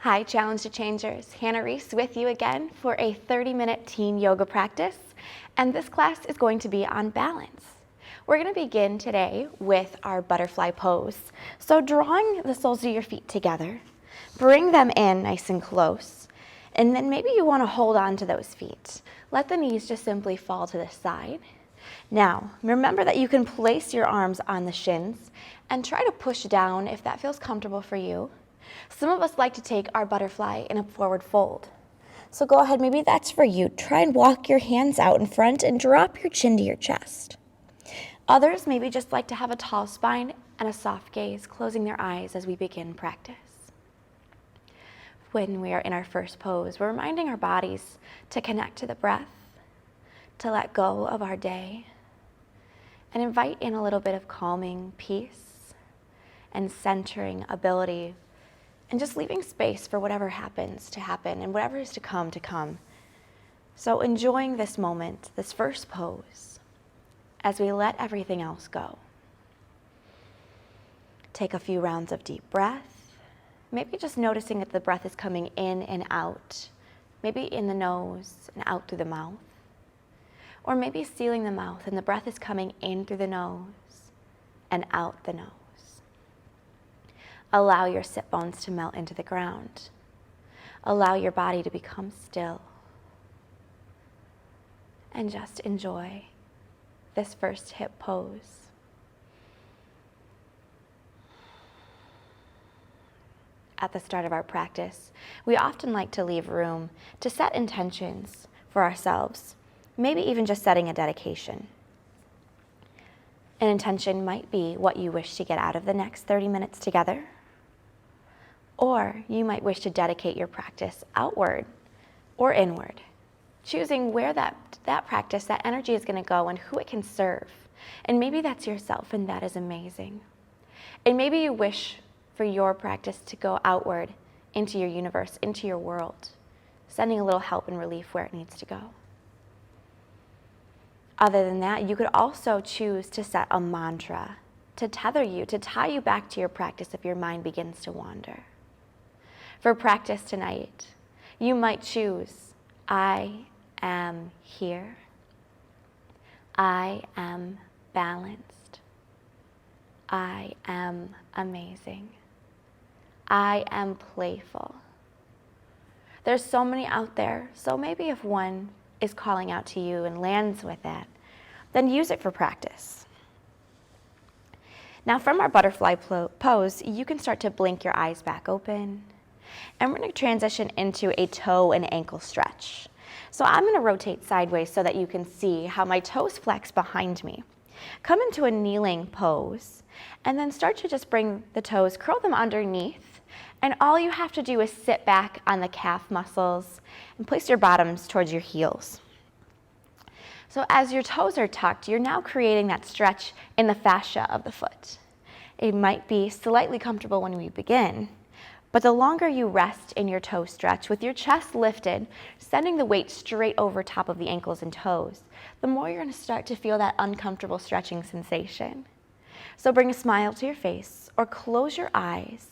Hi, Challenge to Changers. Hanna Reese with you again for a 30-minute teen yoga practice, and this class is going to be on balance. We're going to begin today with our butterfly pose. So drawing the soles of your feet together, bring them in nice and close, and then maybe you want to hold on to those feet. Let the knees just simply fall to the side. Now, remember that you can place your arms on the shins and try to push down if that feels comfortable for you. Some of us like to take our butterfly in a forward fold. So go ahead, maybe that's for you. Try and walk your hands out in front and drop your chin to your chest. Others maybe just like to have a tall spine and a soft gaze, closing their eyes as we begin practice. When we are in our first pose, we're reminding our bodies to connect to the breath, to let go of our day, and invite in a little bit of calming peace and centering ability, and just leaving space for whatever happens to happen and whatever is to come to come. So enjoying this moment, this first pose, as we let everything else go. Take a few rounds of deep breath, maybe just noticing that the breath is coming in and out, maybe in the nose and out through the mouth, or maybe sealing the mouth and the breath is coming in through the nose and out the nose. Allow your sit bones to melt into the ground. Allow your body to become still. And just enjoy this first hip pose. At the start of our practice, we often like to leave room to set intentions for ourselves, maybe even just setting a dedication. An intention might be what you wish to get out of the next 30 minutes together. Or you might wish to dedicate your practice outward or inward, choosing where that practice, that energy is going to go and who it can serve. And maybe that's yourself, and that is amazing. And maybe you wish for your practice to go outward into your universe, into your world, sending a little help and relief where it needs to go. Other than that, you could also choose to set a mantra to tether you, to tie you back to your practice if your mind begins to wander. For practice tonight, you might choose, I am here. I am balanced. I am amazing. I am playful. There's so many out there, so maybe if one is calling out to you and lands with that, then use it for practice. Now from our butterfly pose, you can start to blink your eyes back open. And we're going to transition into a toe and ankle stretch. So I'm going to rotate sideways so that you can see how my toes flex behind me. Come into a kneeling pose and then start to just bring the toes, curl them underneath, and all you have to do is sit back on the calf muscles and place your bottoms towards your heels. So as your toes are tucked, you're now creating that stretch in the fascia of the foot. It might be slightly comfortable when we begin, but the longer you rest in your toe stretch with your chest lifted, sending the weight straight over top of the ankles and toes, the more you're going to start to feel that uncomfortable stretching sensation. So bring a smile to your face or close your eyes.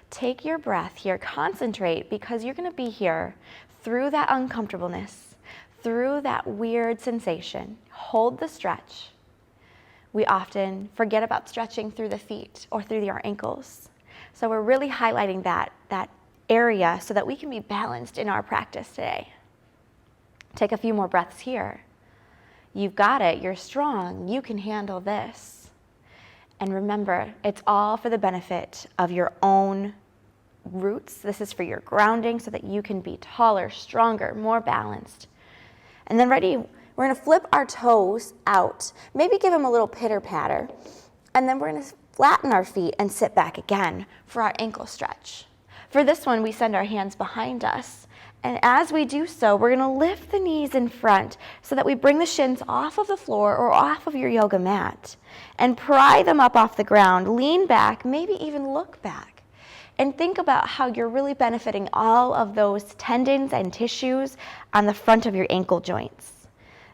Take your breath here, concentrate, because you're going to be here through that uncomfortableness, through that weird sensation. Hold the stretch. We often forget about stretching through the feet or through our ankles. So we're really highlighting that area so that we can be balanced in our practice today. Take a few more breaths here. You've got it. You're strong. You can handle this. And remember, it's all for the benefit of your own roots. This is for your grounding so that you can be taller, stronger, more balanced. And then ready, we're going to flip our toes out. Maybe give them a little pitter patter. And then we're going to flatten our feet and sit back again for our ankle stretch. For this one, we send our hands behind us. And as we do so, we're going to lift the knees in front so that we bring the shins off of the floor or off of your yoga mat and pry them up off the ground. Lean back, maybe even look back. And think about how you're really benefiting all of those tendons and tissues on the front of your ankle joints.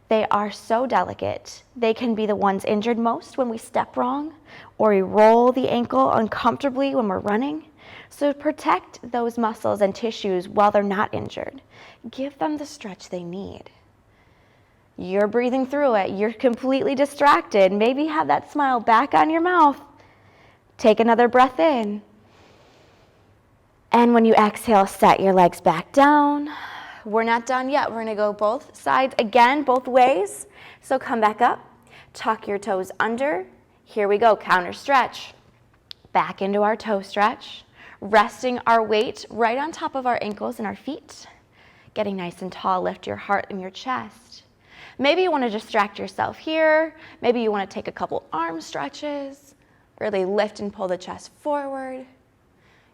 They are so delicate. They can be the ones injured most when we step wrong or we roll the ankle uncomfortably when we're running. So protect those muscles and tissues while they're not injured. Give them the stretch they need. You're breathing through it. You're completely distracted. Maybe have that smile back on your mouth. Take another breath in. And when you exhale, set your legs back down. We're not done yet. We're going to go both sides again, both ways. So come back up. Tuck your toes under. Here we go. Counter stretch. Back into our toe stretch. Resting our weight right on top of our ankles and our feet. Getting nice and tall. Lift your heart and your chest. Maybe you want to distract yourself here. Maybe you want to take a couple arm stretches. Really lift and pull the chest forward.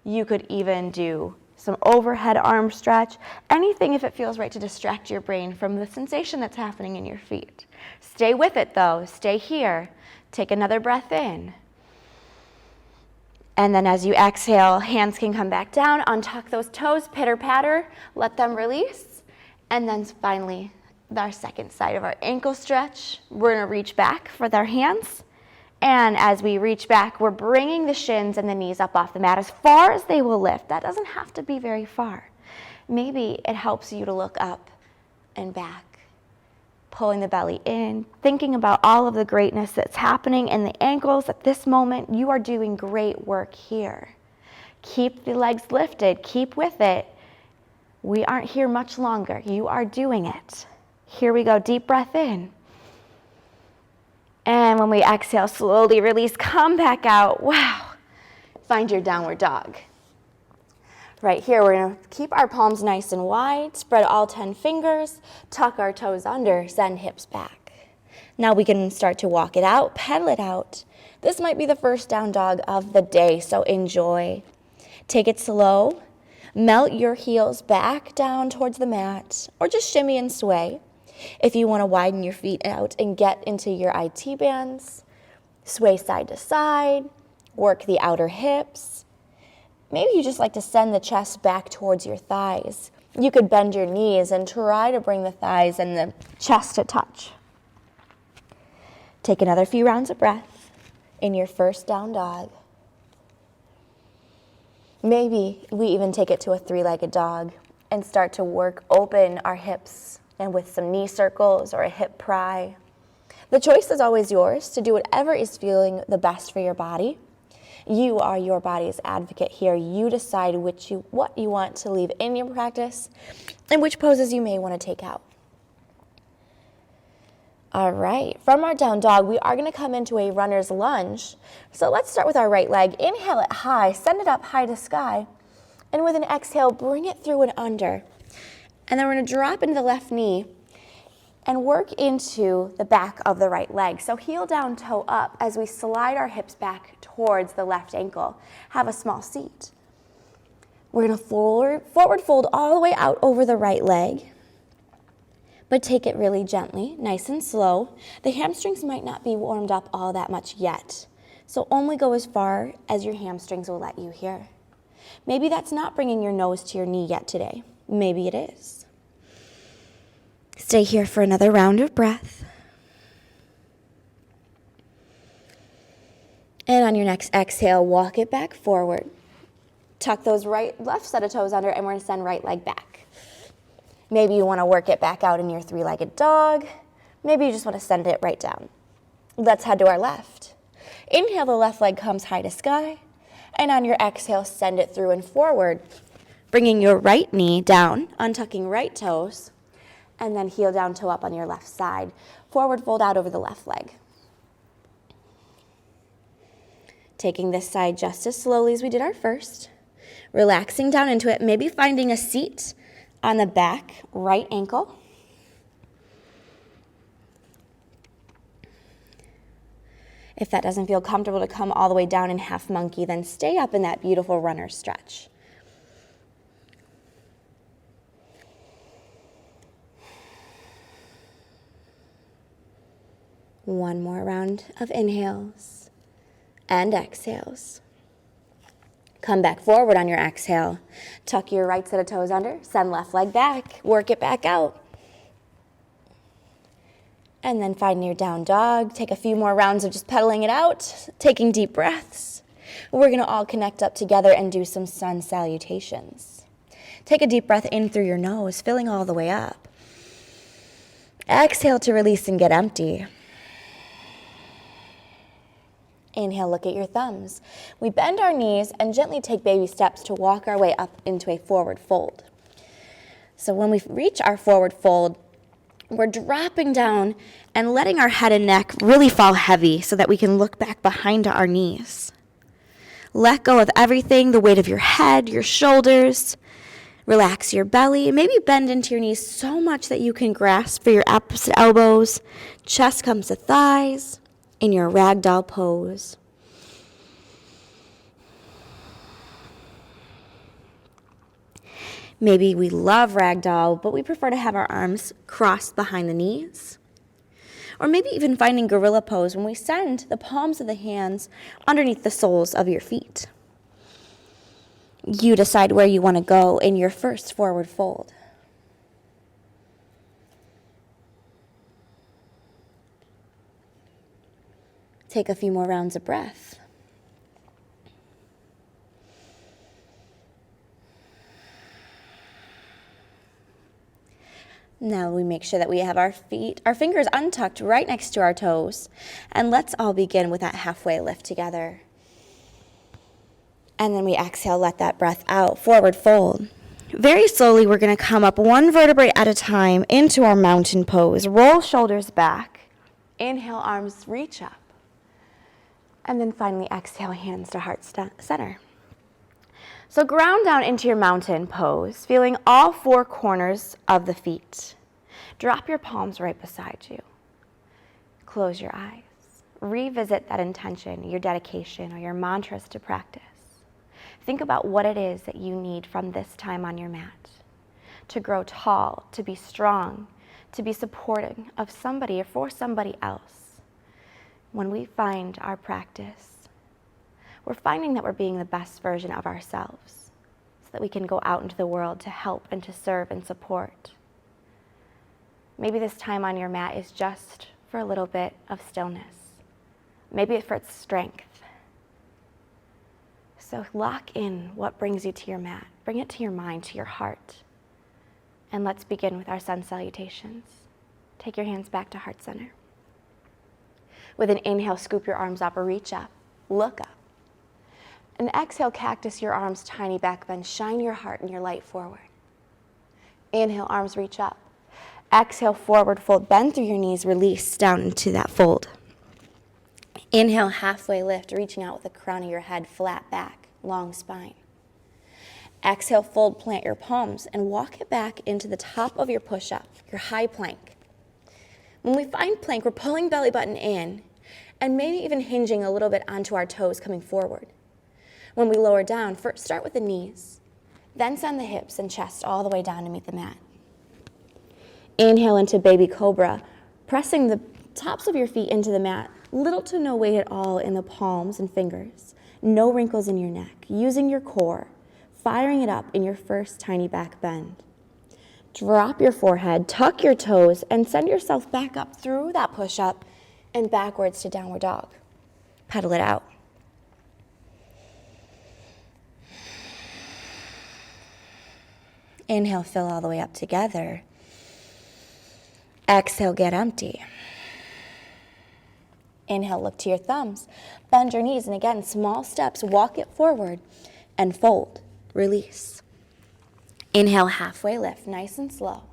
You could even do some overhead arm stretch. Anything if it feels right to distract your brain from the sensation that's happening in your feet. Stay with it though. Stay here. Take another breath in. And then as you exhale, hands can come back down. Untuck those toes, pitter patter. Let them release. And then finally, our second side of our ankle stretch. We're going to reach back with our hands. And as we reach back, we're bringing the shins and the knees up off the mat as far as they will lift. That doesn't have to be very far. Maybe it helps you to look up and back, pulling the belly in, thinking about all of the greatness that's happening in the ankles at this moment. You are doing great work here. Keep the legs lifted. Keep with it. We aren't here much longer. You are doing it. Here we go. Deep breath in. And when we exhale, slowly release, come back out. Wow. Find your downward dog. Right here, we're going to keep our palms nice and wide, spread all 10 fingers, tuck our toes under, send hips back. Now we can start to walk it out, pedal it out. This might be the first down dog of the day, so enjoy. Take it slow. Melt your heels back down towards the mat, or just shimmy and sway. If you want to widen your feet out and get into your IT bands, sway side to side, work the outer hips. Maybe you just like to send the chest back towards your thighs. You could bend your knees and try to bring the thighs and the chest to touch. Take another few rounds of breath in your first down dog. Maybe we even take it to a three-legged dog and start to work open our hips and with some knee circles or a hip pry. The choice is always yours to do whatever is feeling the best for your body. You are your body's advocate here. You decide what you want to leave in your practice and which poses you may want to take out. All right, from our down dog, we are going to come into a runner's lunge. So let's start with our right leg. Inhale it high, send it up high to sky. And with an exhale, bring it through and under. And then we're going to drop into the left knee and work into the back of the right leg. So heel down, toe up as we slide our hips back towards the left ankle. Have a small seat. We're going to forward fold all the way out over the right leg, but take it really gently, nice and slow. The hamstrings might not be warmed up all that much yet, so only go as far as your hamstrings will let you here. Maybe that's not bringing your nose to your knee yet today. Maybe it is. Stay here for another round of breath. And on your next exhale, walk it back forward. Tuck those left set of toes under, and we're going to send right leg back. Maybe you want to work it back out in your three-legged dog. Maybe you just want to send it right down. Let's head to our left. Inhale, the left leg comes high to sky. And on your exhale, send it through and forward, bringing your right knee down, untucking right toes, and then heel down, toe up on your left side. Forward fold out over the left leg. Taking this side just as slowly as we did our first. Relaxing down into it, maybe finding a seat on the back right ankle. If that doesn't feel comfortable to come all the way down in half monkey, then stay up in that beautiful runner stretch. One more round of inhales and exhales. Come back forward on your exhale. Tuck your right set of toes under, send left leg back, work it back out. And then find your down dog. Take a few more rounds of just pedaling it out, taking deep breaths. We're going to all connect up together and do some sun salutations. Take a deep breath in through your nose, filling all the way up. Exhale to release and get empty. Inhale, look at your thumbs. We bend our knees and gently take baby steps to walk our way up into a forward fold. So when we reach our forward fold, we're dropping down and letting our head and neck really fall heavy so that we can look back behind our knees. Let go of everything, the weight of your head, your shoulders. Relax your belly. Maybe bend into your knees so much that you can grasp for your opposite elbows. Chest comes to thighs in your ragdoll pose. Maybe we love ragdoll, but we prefer to have our arms crossed behind the knees. Or maybe even finding gorilla pose when we send the palms of the hands underneath the soles of your feet. You decide where you want to go in your first forward fold. Take a few more rounds of breath. Now we make sure that we have our fingers untucked right next to our toes. And let's all begin with that halfway lift together. And then we exhale, let that breath out, forward fold. Very slowly, we're going to come up one vertebrae at a time into our mountain pose. Roll shoulders back. Inhale, arms reach up. And then finally exhale, hands to heart center. So ground down into your mountain pose, feeling all four corners of the feet. Drop your palms right beside you. Close your eyes. Revisit that intention, your dedication, or your mantras to practice. Think about what it is that you need from this time on your mat. To grow tall, to be strong, to be supporting of somebody or for somebody else. When we find our practice, we're finding that we're being the best version of ourselves so that we can go out into the world to help and to serve and support. Maybe this time on your mat is just for a little bit of stillness. Maybe it's for its strength. So lock in what brings you to your mat. Bring it to your mind, to your heart. And let's begin with our sun salutations. Take your hands back to heart center. With an inhale, scoop your arms up or reach up. Look up. And exhale, cactus your arms, tiny back bend. Shine your heart and your light forward. Inhale, arms reach up. Exhale, forward fold. Bend through your knees, release down into that fold. Inhale, halfway lift, reaching out with the crown of your head, flat back, long spine. Exhale, fold, plant your palms, and walk it back into the top of your push-up, your high plank. When we find plank, we're pulling belly button in, and maybe even hinging a little bit onto our toes coming forward. When we lower down, first start with the knees, then send the hips and chest all the way down to meet the mat. Inhale into baby cobra, pressing the tops of your feet into the mat, little to no weight at all in the palms and fingers, no wrinkles in your neck, using your core, firing it up in your first tiny back bend. Drop your forehead, tuck your toes, and send yourself back up through that push-up and backwards to downward dog. Pedal it out. Inhale, fill all the way up together. Exhale, get empty. Inhale, look to your thumbs. Bend your knees, and again, small steps, walk it forward and fold. Release. Inhale, halfway lift, nice and slow.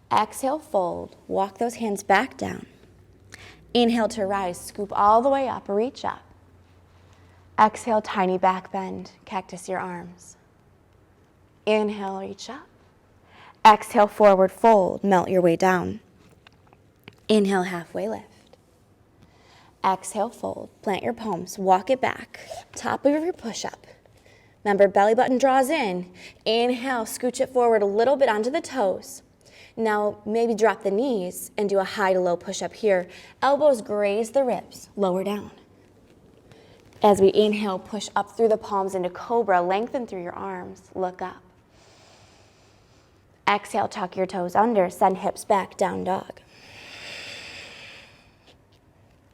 Exhale, fold. Walk those hands back down. Inhale to rise, scoop all the way up, reach up. Exhale, tiny back bend, cactus your arms. Inhale, reach up. Exhale, forward fold, melt your way down. Inhale, halfway lift. Exhale, fold, plant your palms, walk it back, top of your push-up. Remember, belly button draws in. Inhale, scooch it forward a little bit onto the toes. Now, maybe drop the knees and do a high to low push-up here. Elbows graze the ribs, lower down. As we inhale, push up through the palms into cobra, lengthen through your arms, look up. Exhale, tuck your toes under, send hips back, down dog.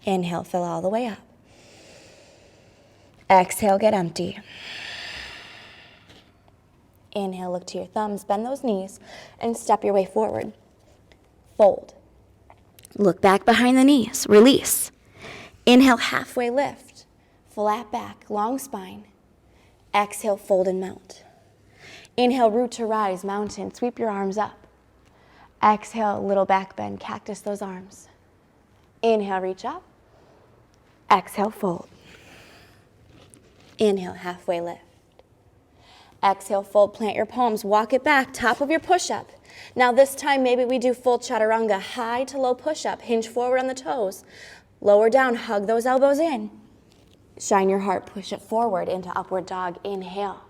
Inhale, fill all the way up. Exhale, get empty. Inhale, look to your thumbs, bend those knees, and step your way forward. Fold. Look back behind the knees, release. Inhale, halfway lift, flat back, long spine. Exhale, fold and mount. Inhale, root to rise, mountain, sweep your arms up. Exhale, little back bend, cactus those arms. Inhale, reach up. Exhale, fold. Inhale, halfway lift. Exhale, fold, plant your palms, walk it back, top of your push-up. Now this time, maybe we do full chaturanga, high to low push-up, hinge forward on the toes. Lower down, hug those elbows in. Shine your heart, push it forward into upward dog, inhale.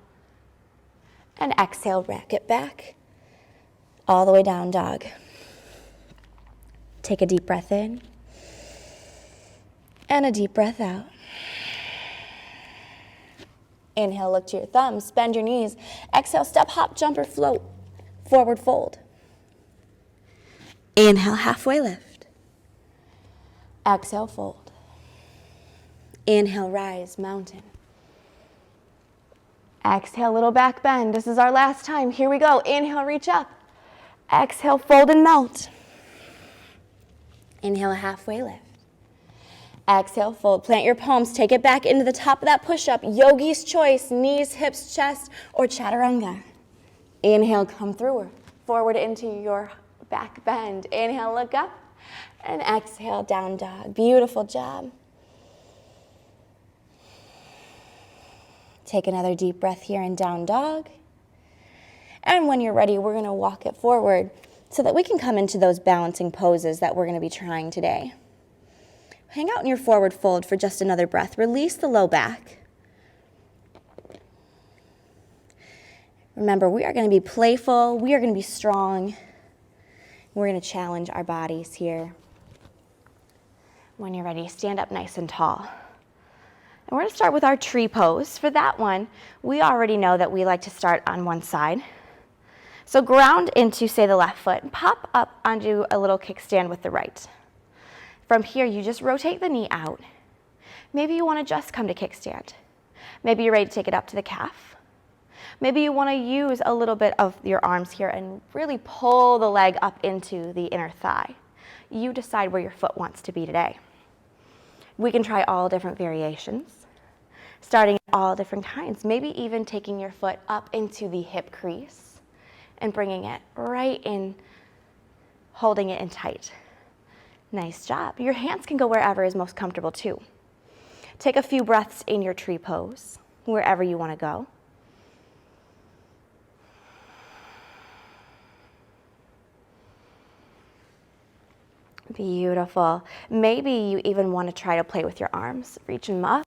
And exhale, rack it back, all the way down, dog. Take a deep breath in, and a deep breath out. Inhale, look to your thumbs, bend your knees. Exhale, step, hop, jump, or float. Forward fold. Inhale, halfway lift. Exhale, fold. Inhale, rise, mountain. Exhale, little back bend. This is our last time. Here we go. Inhale, reach up. Exhale, fold and melt. Inhale, halfway lift. Exhale, fold. Plant your palms. Take it back into the top of that push-up. Yogi's choice, knees, hips, chest, or chaturanga. Inhale, come through, forward into your back bend. Inhale, look up, and exhale, down dog. Beautiful job. Take another deep breath here in down dog. And when you're ready, we're going to walk it forward so that we can come into those balancing poses that we're going to be trying today. Hang out in your forward fold for just another breath. Release the low back. Remember, we are going to be playful. We are going to be strong. We're going to challenge our bodies here. When you're ready, stand up nice and tall. And we're going to start with our tree pose. For that one, we already know that we like to start on one side. So ground into, say, the left foot, and pop up onto a little kickstand with the right. From here, you just rotate the knee out. Maybe you want to just come to kickstand. Maybe you're ready to take it up to the calf. Maybe you want to use a little bit of your arms here and really pull the leg up into the inner thigh. You decide where your foot wants to be today. We can try all different variations, starting at all different kinds. Maybe even taking your foot up into the hip crease and bringing it right in, holding it in tight. Nice job. Your hands can go wherever is most comfortable too. Take a few breaths in your tree pose, wherever you want to go. Beautiful. Maybe you even want to try to play with your arms. Reach them up.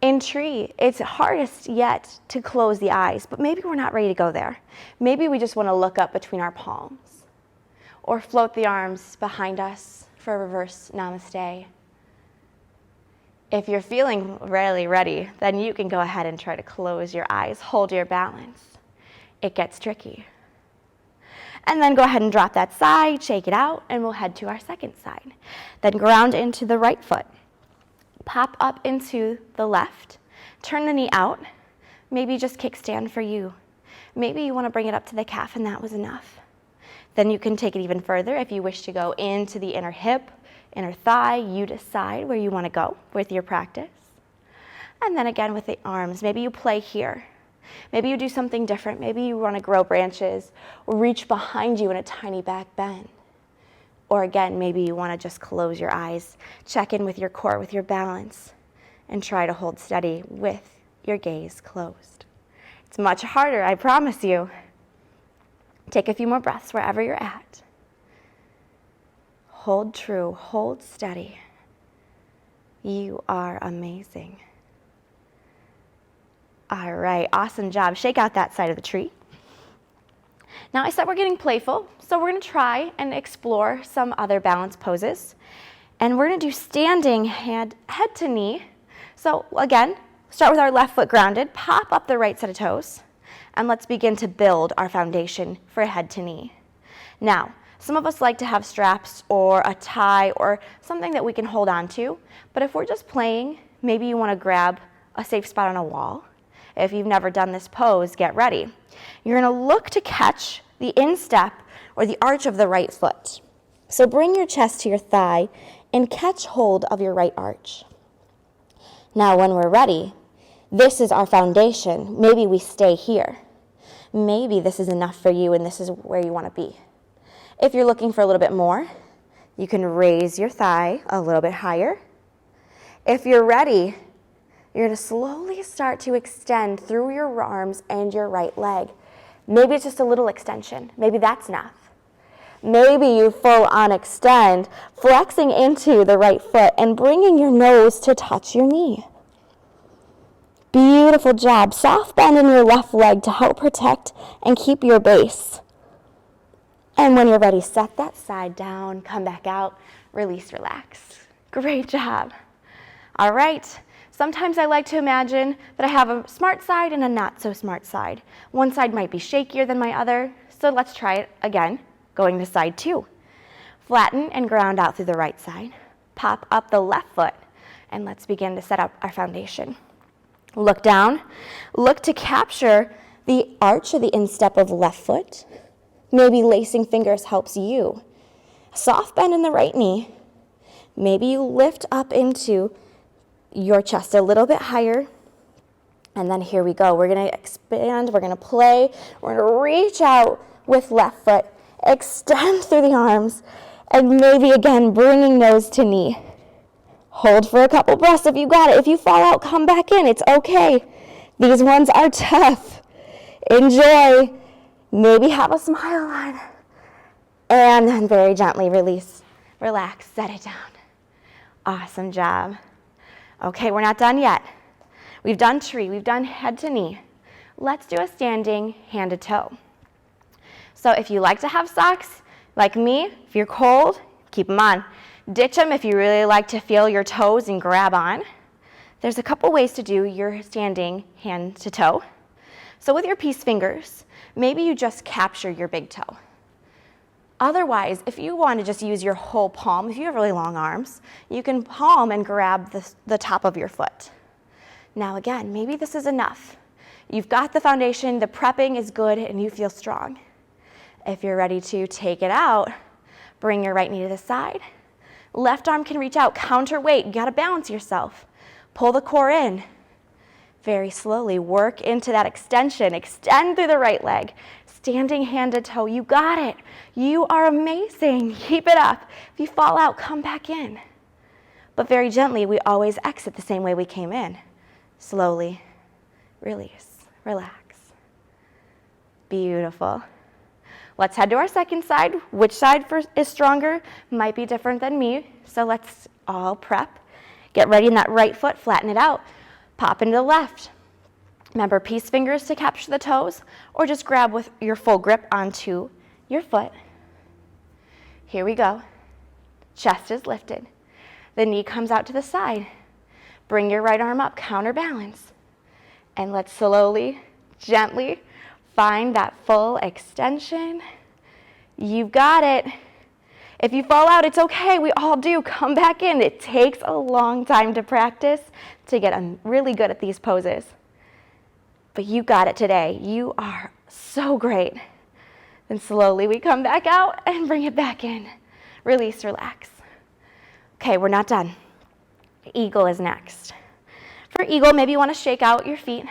In tree, it's hardest yet to close the eyes, but maybe we're not ready to go there. Maybe we just want to look up between our palms or float the arms behind us for a reverse namaste. If you're feeling really ready, then you can go ahead and try to close your eyes, hold your balance. It gets tricky. And then go ahead and drop that side, shake it out, and we'll head to our second side. Then ground into the right foot. Pop up into the left. Turn the knee out. Maybe just kickstand for you. Maybe you want to bring it up to the calf and that was enough. Then you can take it even further if you wish to go into the inner hip, inner thigh. You decide where you want to go with your practice. And then again with the arms, maybe you play here. Maybe you do something different. Maybe you want to grow branches or reach behind you in a tiny back bend. Or again, maybe you want to just close your eyes, check in with your core, with your balance, and try to hold steady with your gaze closed. It's much harder, I promise you. Take a few more breaths wherever you're at. Hold true, hold steady. You are amazing. All right, awesome job. Shake out that side of the tree. Now I said we're getting playful, so we're going to try and explore some other balance poses. And we're going to do standing head to knee. So again, start with our left foot grounded, pop up the right set of toes, and let's begin to build our foundation for head to knee. Now, some of us like to have straps or a tie or something that we can hold on to, but if we're just playing, maybe you want to grab a safe spot on a wall. If you've never done this pose, get ready. You're going to look to catch the instep or the arch of the right foot. So bring your chest to your thigh and catch hold of your right arch. Now when we're ready, this is our foundation. Maybe we stay here. Maybe this is enough for you and this is where you want to be. If you're looking for a little bit more, you can raise your thigh a little bit higher. If you're ready, you're going to slowly start to extend through your arms and your right leg. Maybe it's just a little extension. Maybe that's enough. Maybe you full on extend, flexing into the right foot and bringing your nose to touch your knee. Beautiful job. Soft bend in your left leg to help protect and keep your base. And when you're ready, set that side down, come back out, release, relax. Great job. All right. Sometimes I like to imagine that I have a smart side and a not so smart side. One side might be shakier than my other, so let's try it again, going to side 2. Flatten and ground out through the right side. Pop up the left foot, and let's begin to set up our foundation. Look down. Look to capture the arch or the instep of the left foot. Maybe lacing fingers helps you. Soft bend in the right knee. Maybe you lift up into your chest a little bit higher. And then here we go. We're going to expand. We're going to play. We're going to reach out with left foot. Extend through the arms. And maybe again, bringing nose to knee. Hold for a couple breaths if you got it. If you fall out, come back in. It's okay. These ones are tough. Enjoy. Maybe have a smile on. And then very gently release, relax, set it down. Awesome job. Okay, we're not done yet. We've done tree, we've done head to knee. Let's do a standing hand to toe. So if you like to have socks, like me, if you're cold, keep them on. Ditch them if you really like to feel your toes and grab on. There's a couple ways to do your standing hand to toe. So with your peace fingers, maybe you just capture your big toe. Otherwise, if you want to just use your whole palm, if you have really long arms, you can palm and grab the top of your foot. Now again, maybe this is enough. You've got the foundation, the prepping is good, and you feel strong. If you're ready to take it out, bring your right knee to the side. Left arm can reach out, counterweight, you gotta balance yourself. Pull the core in. Very slowly work into that extension. Extend through the right leg. Standing hand to toe. You got it. You are amazing. Keep it up. If you fall out, come back in. But very gently, we always exit the same way we came in. Slowly release, relax. Beautiful. Let's head to our second side. Which side is stronger might be different than me. So let's all prep. Get ready in that right foot. Flatten it out. Pop into the left. Remember, peace fingers to capture the toes, or just grab with your full grip onto your foot. Here we go. Chest is lifted. The knee comes out to the side. Bring your right arm up, counterbalance. And let's slowly, gently find that full extension. You've got it. If you fall out, it's okay. We all do. Come back in. It takes a long time to practice to get really good at these poses. But you got it today. You are so great. Then slowly we come back out and bring it back in. Release, relax. Okay, we're not done. Eagle is next. For eagle, maybe you want to shake out your feet.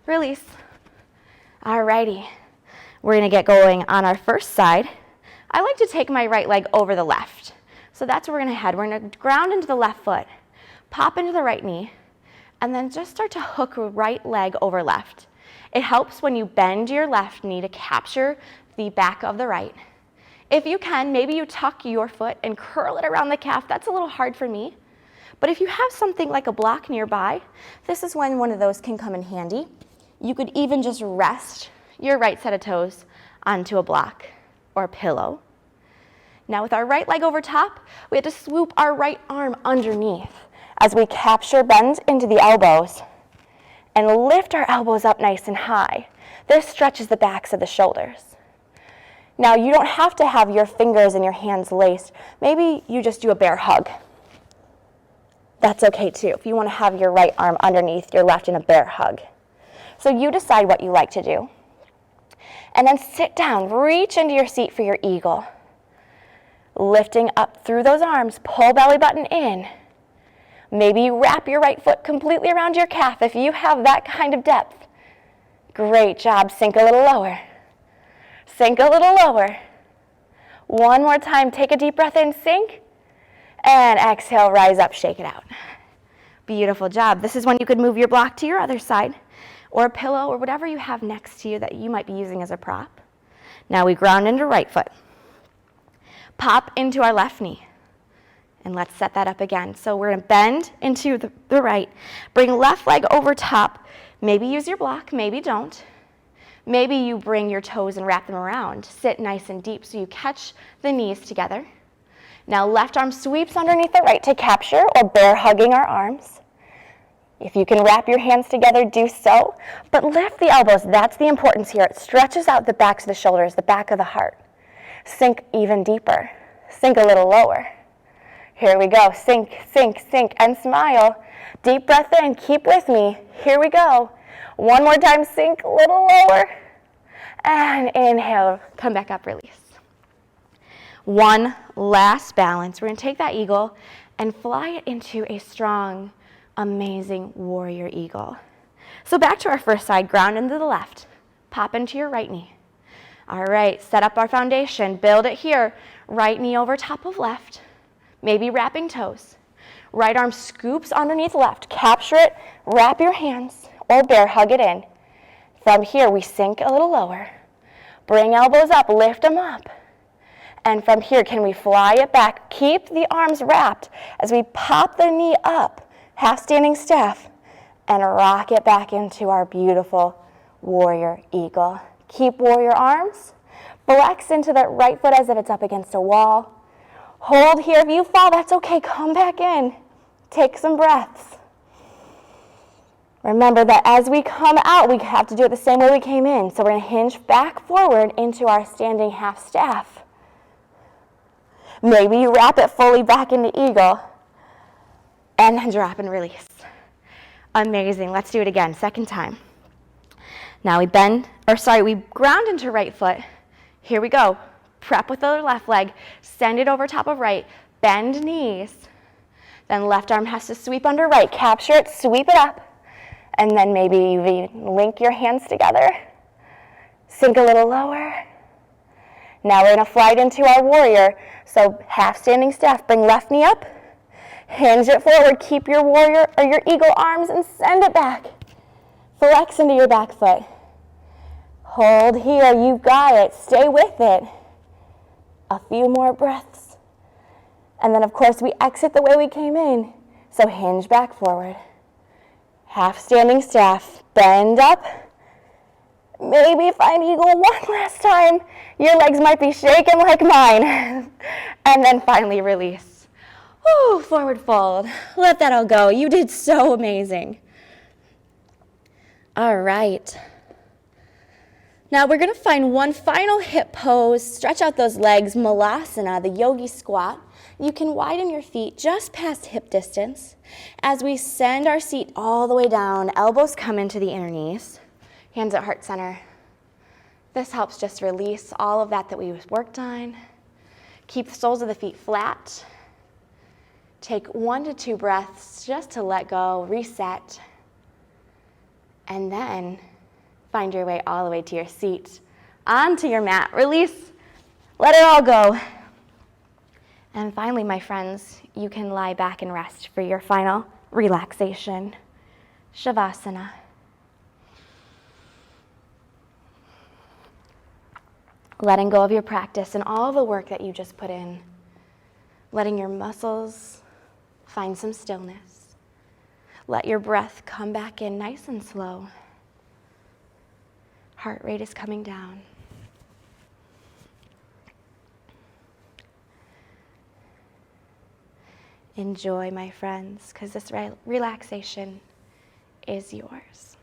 Release. Alrighty. We're going to get going on our first side. I like to take my right leg over the left. So that's where we're going to head. We're going to ground into the left foot, pop into the right knee, and then just start to hook right leg over left. It helps when you bend your left knee to capture the back of the right. If you can, maybe you tuck your foot and curl it around the calf. That's a little hard for me. But if you have something like a block nearby, this is when one of those can come in handy. You could even just rest your right set of toes onto a block or a pillow. Now with our right leg over top, we have to swoop our right arm underneath as we capture, bend into the elbows and lift our elbows up nice and high. This stretches the backs of the shoulders. Now you don't have to have your fingers and your hands laced. Maybe you just do a bear hug. that's okay too. If you want to have your right arm underneath your left in a bear hug. So you decide what you like to do. And then sit down, reach into your seat for your eagle. Lifting up through those arms, pull belly button in. Maybe wrap your right foot completely around your calf if you have that kind of depth. Great job, sink a little lower. Sink a little lower. One more time, take a deep breath in, sink. And exhale, rise up, shake it out. Beautiful job. This is when you could move your block to your other side, or a pillow, or whatever you have next to you that you might be using as a prop. Now we ground into right foot. Pop into our left knee. And let's set that up again. So we're going to bend into the right. Bring left leg over top. Maybe use your block, maybe don't. Maybe you bring your toes and wrap them around. Sit nice and deep so you catch the knees together. Now left arm sweeps underneath the right to capture or bear hugging our arms. If you can wrap your hands together, do so. But lift the elbows. That's the importance here. It stretches out the backs of the shoulders, the back of the heart. Sink even deeper. Sink a little lower. Here we go. Sink, sink, sink, and smile. Deep breath in. Keep with me. Here we go. One more time. Sink a little lower. And inhale. Come back up. Release. One last balance. We're going to take that eagle and fly it into a strong, amazing warrior eagle. So back to our first side. Ground into the left. Pop into your right knee. All right, set up our foundation. Build it here. Right knee over top of left. Maybe wrapping toes. Right arm scoops underneath left. Capture it. Wrap your hands or bear hug it in. From here, we sink a little lower. Bring elbows up. Lift them up. And from here, can we fly it back? Keep the arms wrapped as we pop the knee up. Half standing staff. And rock it back into our beautiful warrior eagle. Keep warrior arms. Flex into that right foot as if it's up against a wall. Hold here. If you fall, that's okay. Come back in. Take some breaths. Remember that as we come out, we have to do it the same way we came in. So we're going to hinge back forward into our standing half staff. Maybe you wrap it fully back into eagle. And then drop and release. Amazing. Let's do it again. Second time. Now we ground into right foot. Here we go. Prep with the left leg. Send it over top of right. Bend knees. Then left arm has to sweep under right. Capture it, sweep it up. And then maybe you link your hands together. Sink a little lower. Now we're going to fly it into our warrior. So half standing staff. Bring left knee up. Hinge it forward. Keep your warrior or your eagle arms and send it back. Flex into your back foot. Hold here. You got it. Stay with it. A few more breaths. And then, of course, we exit the way we came in. So hinge back forward. Half standing staff. Bend up. Maybe find eagle one last time. Your legs might be shaking like mine. And then finally release. Woo, forward fold. Let that all go. You did so amazing. All right. Now we're going to find one final hip pose. Stretch out those legs, Malasana, the Yogi Squat. You can widen your feet just past hip distance. As we send our seat all the way down, elbows come into the inner knees, hands at heart center. This helps just release all of that we worked on. Keep the soles of the feet flat. Take 1 to 2 breaths just to let go, reset. And then find your way all the way to your seat, onto your mat. Release, let it all go. And finally, my friends, you can lie back and rest for your final relaxation, Shavasana. Letting go of your practice and all the work that you just put in. Letting your muscles find some stillness. Let your breath come back in nice and slow. Heart rate is coming down. Enjoy, my friends, because this relaxation is yours.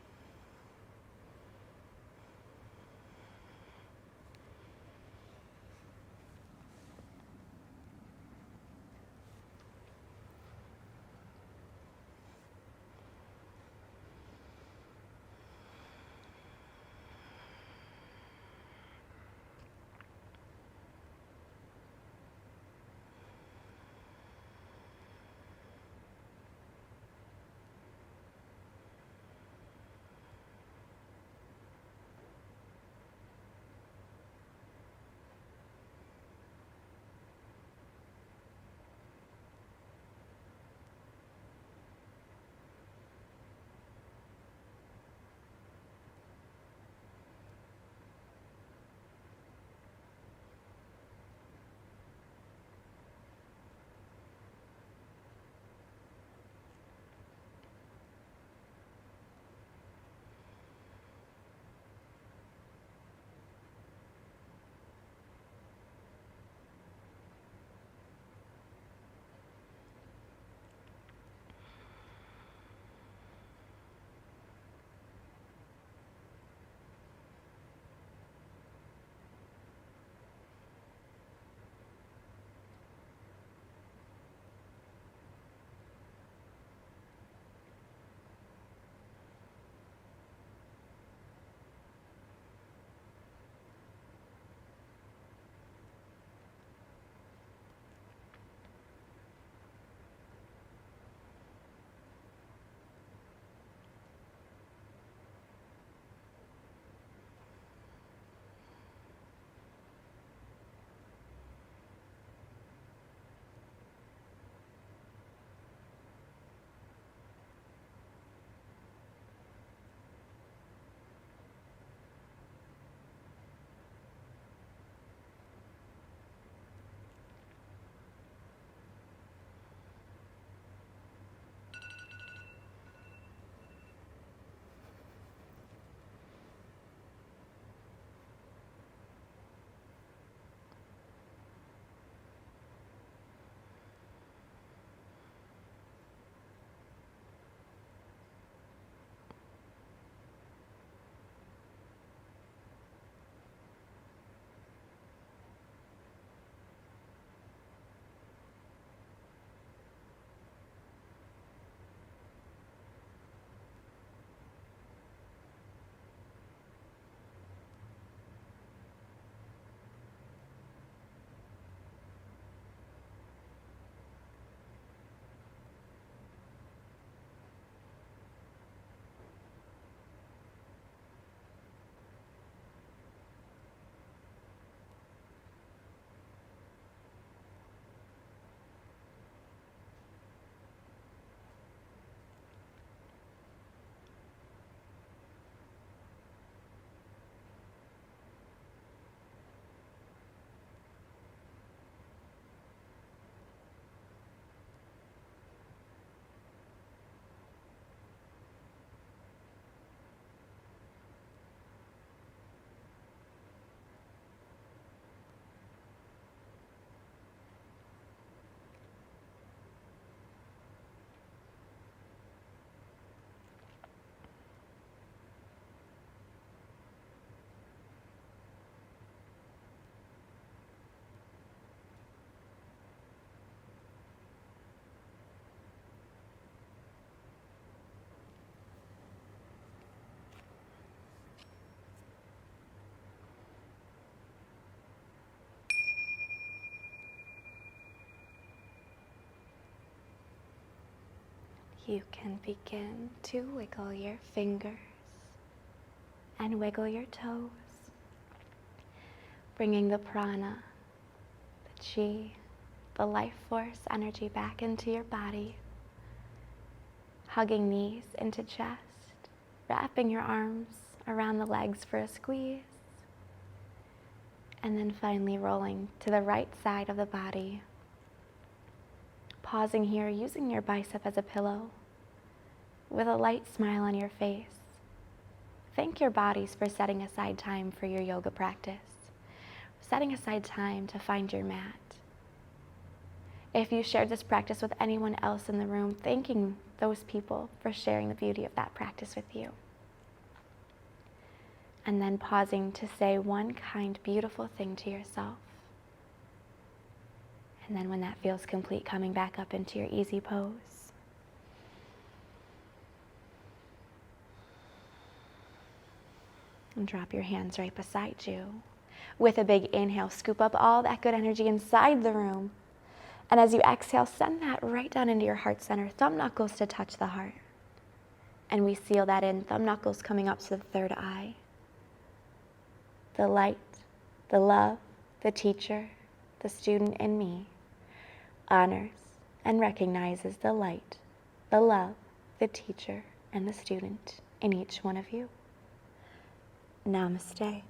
You can begin to wiggle your fingers and wiggle your toes, bringing the prana, the chi, the life force energy back into your body, hugging knees into chest, wrapping your arms around the legs for a squeeze, and then finally rolling to the right side of the body. Pausing here, using your bicep as a pillow, with a light smile on your face. Thank your bodies for setting aside time for your yoga practice, setting aside time to find your mat. If you shared this practice with anyone else in the room, thanking those people for sharing the beauty of that practice with you. And then pausing to say one kind, beautiful thing to yourself. And then when that feels complete, coming back up into your easy pose. And drop your hands right beside you. With a big inhale, scoop up all that good energy inside the room. And as you exhale, send that right down into your heart center, thumb knuckles to touch the heart. And we seal that in, thumb knuckles coming up to the third eye. The light, the love, the teacher, the student in me honors and recognizes the light, the love, the teacher, and the student in each one of you. Namaste.